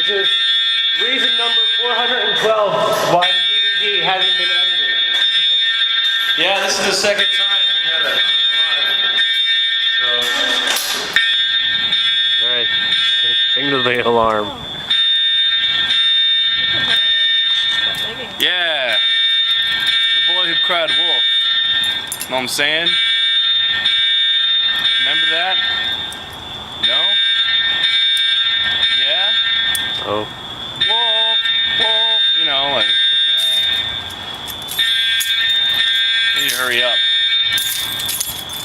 This is reason number 412 why the DVD hasn't been edited. Yeah, this is the second time we had a so. Alright, signal the alarm. Yeah, the boy who cried wolf. Know what I'm saying? Remember that? No? Yeah? Oh. Wolf, wolf, you know, like, I need to hurry up.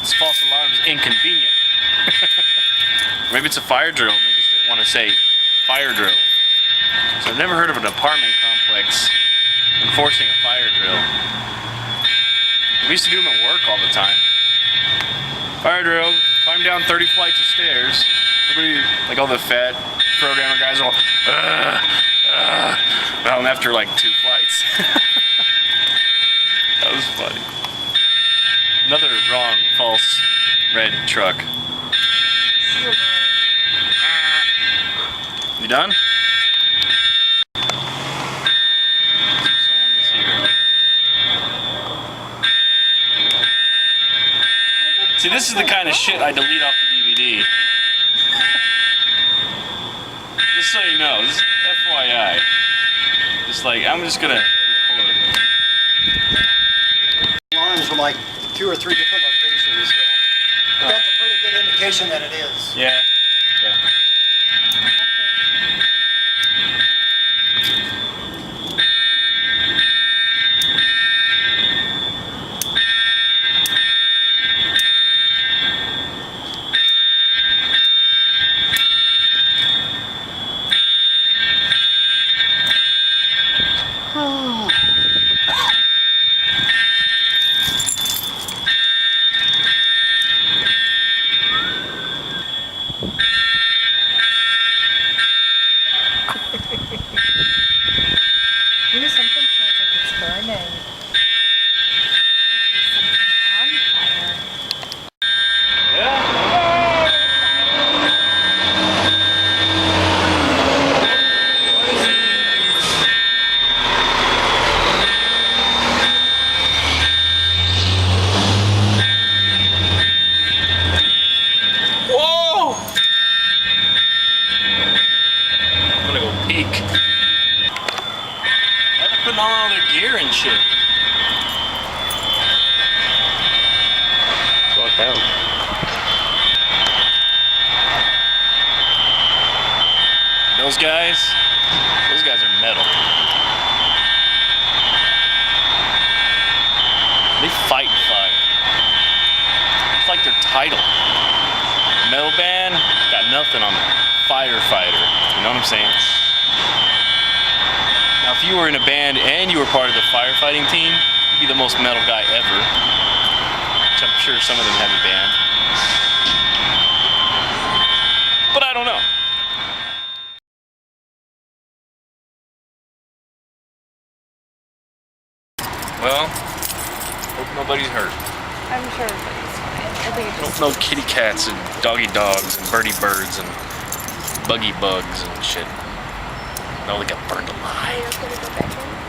This false alarm is inconvenient. Maybe it's a fire drill and they just didn't want to say fire drill. So I've never heard of an apartment complex enforcing a fire drill. We used to do them at work all the time. Fire drill, climb down 30 flights of stairs. Everybody, like all the fat programmer guys are all, well, after like 2 flights. That was funny. Another wrong, false, red truck. You done? Someone is here. See, this is the kind of shit I delete off the DVD. Just so you know, this is FYI. Just like, I'm just gonna record. Alarms from like 2 or 3 different locations, so that's a pretty good indication that it is. Yeah. Yeah. Ooh, something smells like it's burning. Something on fire. Yeah. Whoa! I'm gonna go peek. They're putting all their gear and shit. Let's walk down. Those guys are metal. They fight fire. It's like their title. Metal band, got nothing on them. Firefighter. You know what I'm saying? Now, if you were in a band and you were part of the firefighting team, you'd be the most metal guy ever. Which I'm sure some of them have a band. But I don't know. Well, hope nobody's hurt. I'm sure everybody's fine. I think it's just No kitty cats and doggy dogs and birdie birds and buggy bugs and shit. No, they got burned alive. gonna go back in.